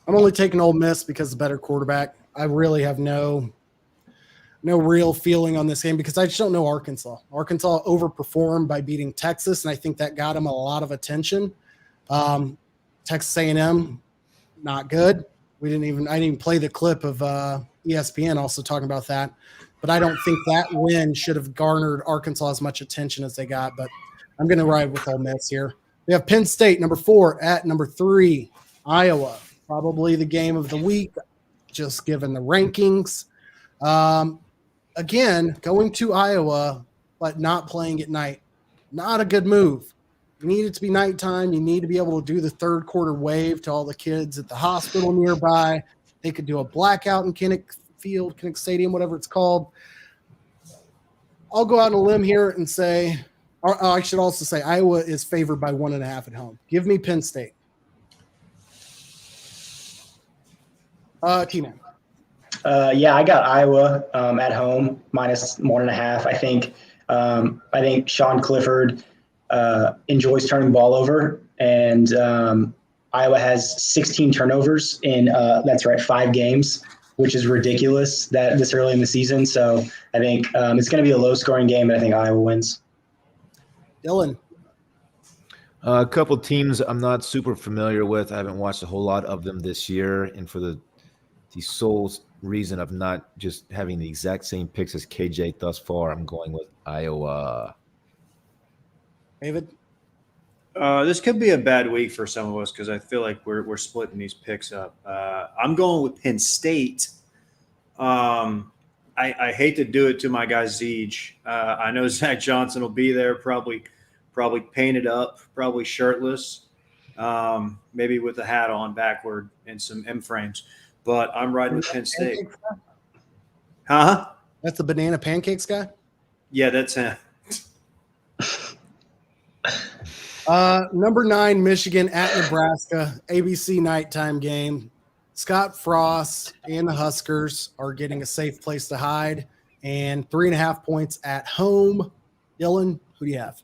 I'm only taking Ole Miss because the better quarterback. I really have no real feeling on this game because I just don't know Arkansas. Arkansas overperformed by beating Texas, and I think that got them a lot of attention. Texas A&M, not good. I didn't even play the clip of ESPN also talking about that. But I don't think that win should have garnered Arkansas as much attention as they got. But I'm going to ride with Ole Miss here. We have Penn State, number 4, at number 3, Iowa. Probably the game of the week, just given the rankings. Again, going to Iowa, but not playing at night. Not a good move. You need it to be nighttime. You need to be able to do the third quarter wave to all the kids at the hospital nearby. They could do a blackout in Field, Kinnick Stadium, whatever it's called. I'll go out on a limb here and say, or I should also say, Iowa is favored by 1.5 at home. Give me Penn State. T-Man. Yeah, I got Iowa at home -1.5. I think Sean Clifford enjoys turning the ball over, and Iowa has 16 turnovers in that's right, 5 games, which is ridiculous that this early in the season. So I think it's going to be a low-scoring game, and I think Iowa wins. Dylan. A couple teams I'm not super familiar with. I haven't watched a whole lot of them this year, and for the sole reason of not just having the exact same picks as KJ thus far, I'm going with Iowa. David? This could be a bad week for some of us because I feel like we're splitting these picks up. I'm going with Penn State. I hate to do it to my guy Zeege. I know Zach Johnson will be there, probably painted up, probably shirtless, maybe with a hat on backward and some M frames. But I'm riding with Penn State. Huh? That's the banana pancakes guy? Yeah, that's him. Number 9, Michigan at Nebraska, ABC nighttime game. Scott Frost and the Huskers are getting a safe place to hide, and 3.5 points at home. Dylan, who do you have?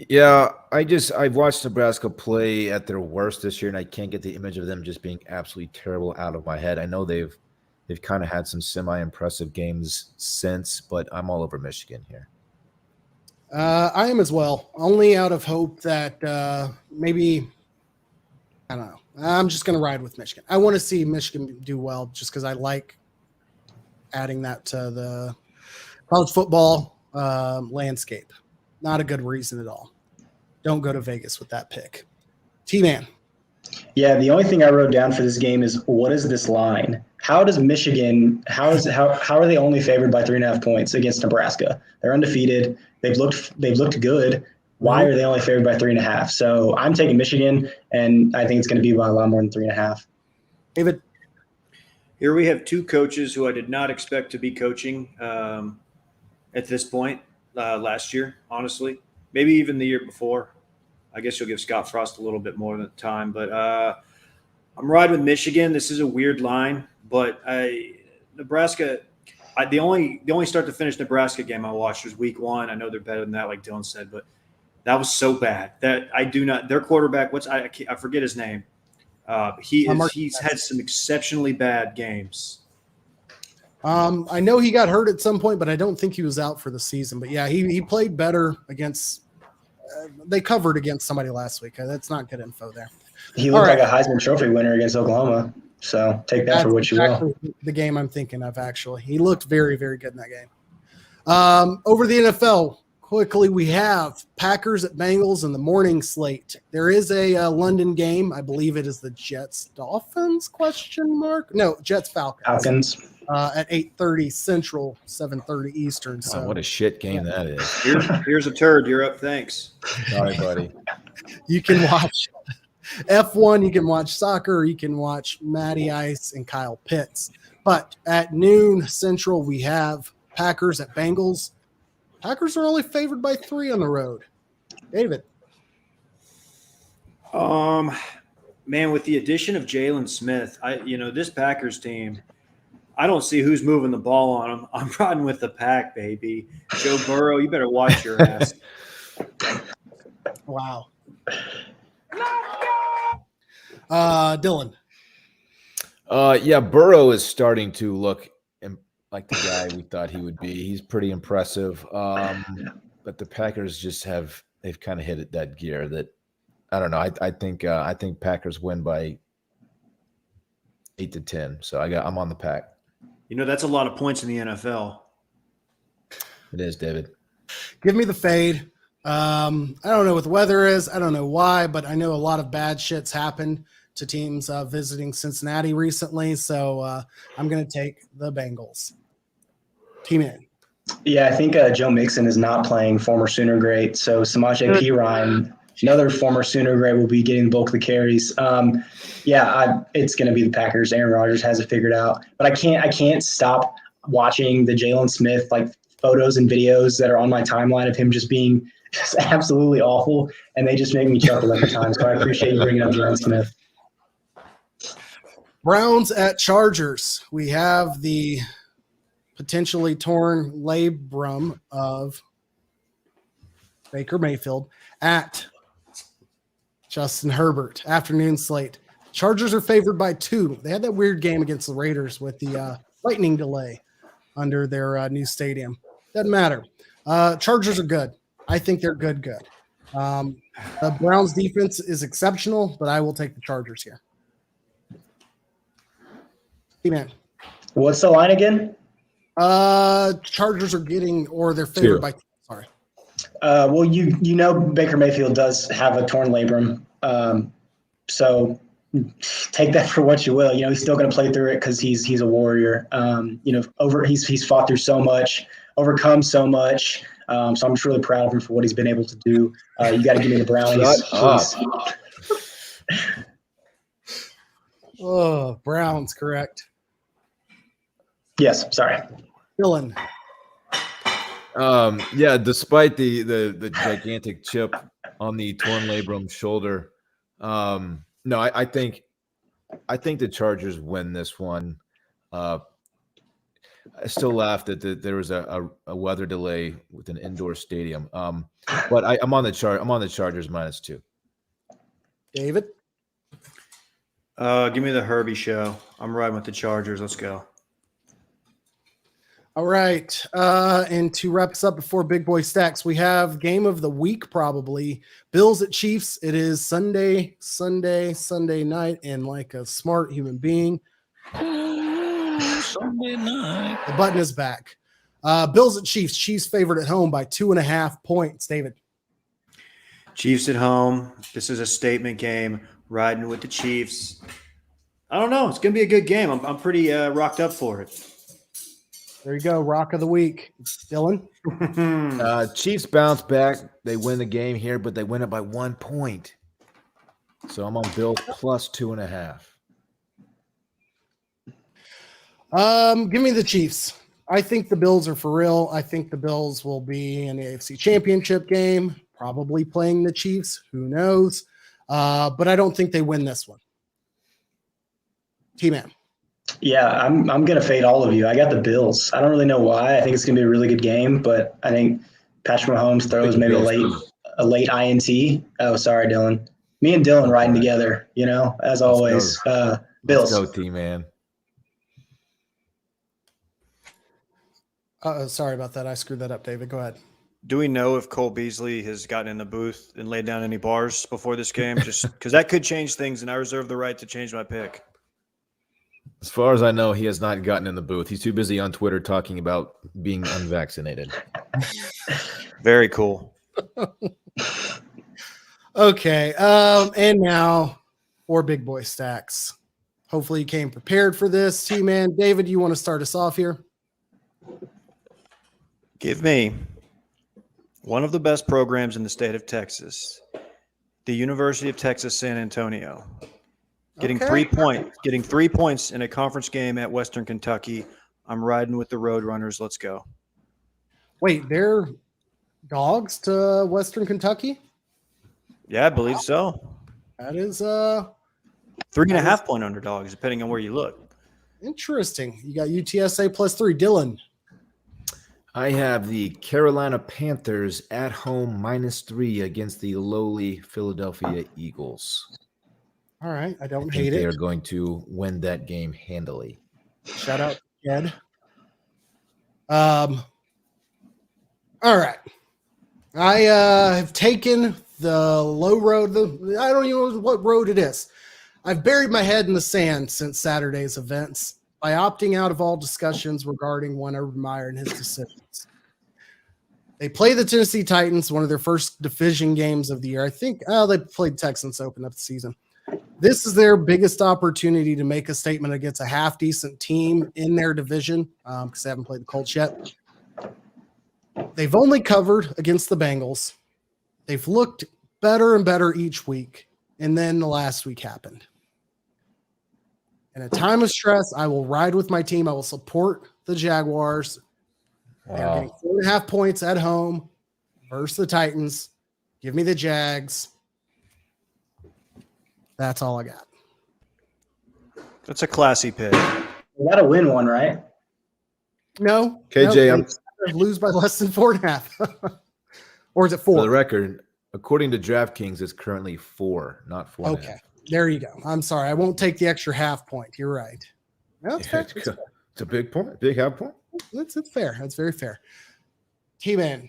Yeah, I've watched Nebraska play at their worst this year, and I can't get the image of them just being absolutely terrible out of my head. I know they've kind of had some semi-impressive games since, but I'm all over Michigan here. I am as well, only out of hope that maybe – I don't know. I'm just going to ride with Michigan. I want to see Michigan do well just because I like adding that to the college football landscape. Not a good reason at all. Don't go to Vegas with that pick. T-Man. Yeah, the only thing I wrote down for this game is what is this line? How does Michigan? How are they only favored by 3.5 points against Nebraska? They're undefeated. They've looked good. Why are they only favored by 3.5? So I'm taking Michigan, and I think it's going to be by a lot more than 3.5. David. Here we have 2 coaches who I did not expect to be coaching at this point last year, honestly. Maybe even the year before. I guess you'll give Scott Frost a little bit more than time. But I'm riding with Michigan. This is a weird line. But Nebraska – the only start to finish Nebraska game I watched was week 1. I know they're better than that, like Dylan said. But that was so bad that I do not – their quarterback – I forget his name. He's had some exceptionally bad games. I know he got hurt at some point, but I don't think he was out for the season. But, yeah, he played better against they covered against somebody last week. That's not good info there. He looked like a Heisman Trophy winner against Oklahoma. So take that for what you will. The game I'm thinking of, actually. He looked very, very good in that game. Over the NFL, quickly, we have Packers at Bengals in the morning slate. There is a London game. I believe it is the Jets-Dolphins, ? No, Jets-Falcons. At 8:30 Central, 7:30 Eastern. So what a shit game that is. Here's a turd. You're up. Thanks. Sorry, buddy. You can watch F1, you can watch soccer, you can watch Matty Ice and Kyle Pitts. But at noon Central, we have Packers at Bengals. Packers are only favored by 3 on the road. David. Man, with the addition of Jalen Smith, this Packers team, I don't see who's moving the ball on them. I'm riding with the pack, baby. Joe Burrow, you better watch your ass. Wow. Dylan. Yeah, Burrow is starting to look like the guy we thought he would be. He's pretty impressive. But the Packers they've kind of hit that gear that I don't know. I think Packers win by 8-10. So I'm on the pack. That's a lot of points in the NFL. It is, David. Give me the fade. I don't know what the weather is. I don't know why, but I know a lot of bad shit's happened to teams visiting Cincinnati recently. So I'm going to take the Bengals. T-Man. Yeah, I think Joe Mixon is not playing, former Sooner great. So Samaje Perine Another former Sooner Grey will be getting the bulk of the carries. It's going to be the Packers. Aaron Rodgers has it figured out, but I can't stop watching the Jalen Smith photos and videos that are on my timeline of him just being just absolutely awful, and they just make me chuckle every time. So I appreciate you bringing up Jalen Smith. Browns at Chargers. We have the potentially torn labrum of Baker Mayfield at Justin Herbert. Afternoon slate. Chargers are favored by 2. They had that weird game against the Raiders with the lightning delay under their new stadium. Doesn't matter. Chargers are good. I think they're good. The Browns defense is exceptional, but I will take the Chargers here. Hey, man. What's the line again? Chargers are they're favored by 2. Sorry. Well, you know Baker Mayfield does have a torn labrum, so take that for what you will. You know, he's still going to play through it because he's a warrior. He's fought through so much, overcome so much. So I'm just really proud of him for what he's been able to do. You got to give me the Brownies, please. Oh, Browns, correct. Yes, sorry. Dylan. Despite the gigantic chip on the torn labrum shoulder, I think the Chargers win this one. I still laughed that there was a weather delay with an indoor stadium. But I'm on the Chargers -2. David. Give me the Herbie show. I'm riding with the Chargers. Let's go. All right. And to wrap us up before Big Boy Stacks, we have game of the week probably. Bills at Chiefs. It is Sunday night, and like a smart human being, Sunday night. the button is back. Bills at Chiefs. Chiefs favored at home by 2.5 points. David. Chiefs at home. This is a statement game. Riding with the Chiefs. I don't know. It's going to be a good game. I'm pretty rocked up for it. There you go. Rock of the week. Dylan. Chiefs bounce back. They win the game here, but they win it by 1 point. So I'm on Bills +2.5. Give me the Chiefs. I think the Bills are for real. I think the Bills will be in the AFC Championship game, probably playing the Chiefs. Who knows? But I don't think they win this one. T-Man. Yeah, I'm going to fade all of you. I got the Bills. I don't really know why. I think it's going to be a really good game, but I think Patrick Mahomes throws maybe a late INT. Oh, sorry, Dylan. Me and Dylan riding together, as always. Bills. Let's go, T-Man. Sorry about that. I screwed that up, David. Go ahead. Do we know if Cole Beasley has gotten in the booth and laid down any bars before this game? Just because that could change things, and I reserve the right to change my pick. As far as I know, he has not gotten in the booth. He's too busy on Twitter talking about being unvaccinated. Very cool. Okay. And now for Big Boy Stacks. Hopefully you came prepared for this. T-Man, David, you want to start us off here? Give me one of the best programs in the state of Texas, the University of Texas San Antonio. Getting 3 points in a conference game at Western Kentucky. I'm riding with the Roadrunners. Let's go. Wait, they're dogs to Western Kentucky? Yeah, I believe so. That is 3.5 point underdogs, depending on where you look. Interesting. You got UTSA +3. Dylan. I have the Carolina Panthers at home -3 against the lowly Philadelphia Eagles. All right. I don't I think hate they it. are going to win that game handily. Shout out to Ed. All right. I have taken the low road. I don't even know what road it is. I've buried my head in the sand since Saturday's events by opting out of all discussions regarding Urban Meyer and his decisions. They play the Tennessee Titans, one of their first division games of the year. I think they played Texans to open up the season. This is their biggest opportunity to make a statement against a half-decent team in their division because they haven't played the Colts yet. They've only covered against the Bengals. They've looked better and better each week. And then the last week happened. In a time of stress, I will ride with my team. I will support the Jaguars. They're getting 4.5 points at home versus the Titans. Give me the Jags. That's all I got. That's a classy pick. You got to win one, right? No. KJ, no, I'm lose by less than 4.5. Or is it 4? for the record. According to DraftKings, it's currently 4, not 4. Okay. There you go. I'm sorry. I won't take the extra half point. You're right. No, it's fair. It's a big point. Big half point. It's fair. That's very fair. T-Man.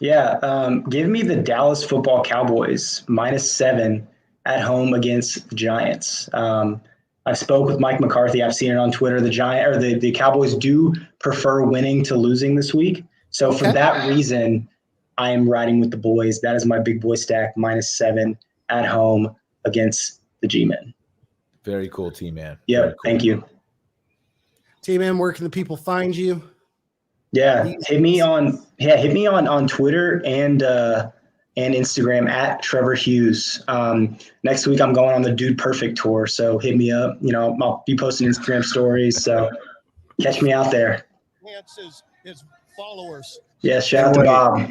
Yeah. Give me the Dallas Football Cowboys -7 at home against the Giants. I spoke with Mike McCarthy. I've seen it on Twitter. The Cowboys do prefer winning to losing this week. So for that reason, I am riding with the boys. That is my big boy stack, -7 at home against the G-Men. Very cool, T-Man. Yeah, cool. Thank you. T-Man, where can the people find you? Yeah, hit me on Twitter and Instagram at Trevor Hughes. Next week I'm going on the Dude Perfect tour, so hit me up. I'll be posting Instagram stories, so catch me out there. His followers. Yeah, shout out to Bob.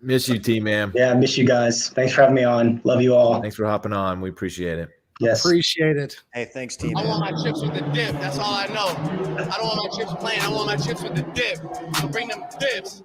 Miss you, T-Man. Yeah, miss you guys. Thanks for having me on. Love you all. Thanks for hopping on. We appreciate it. Yes. Appreciate it. Hey, thanks, team. I want my chips with the dip. That's all I know. I don't want my chips plain. I want my chips with the dip. So bring them dips.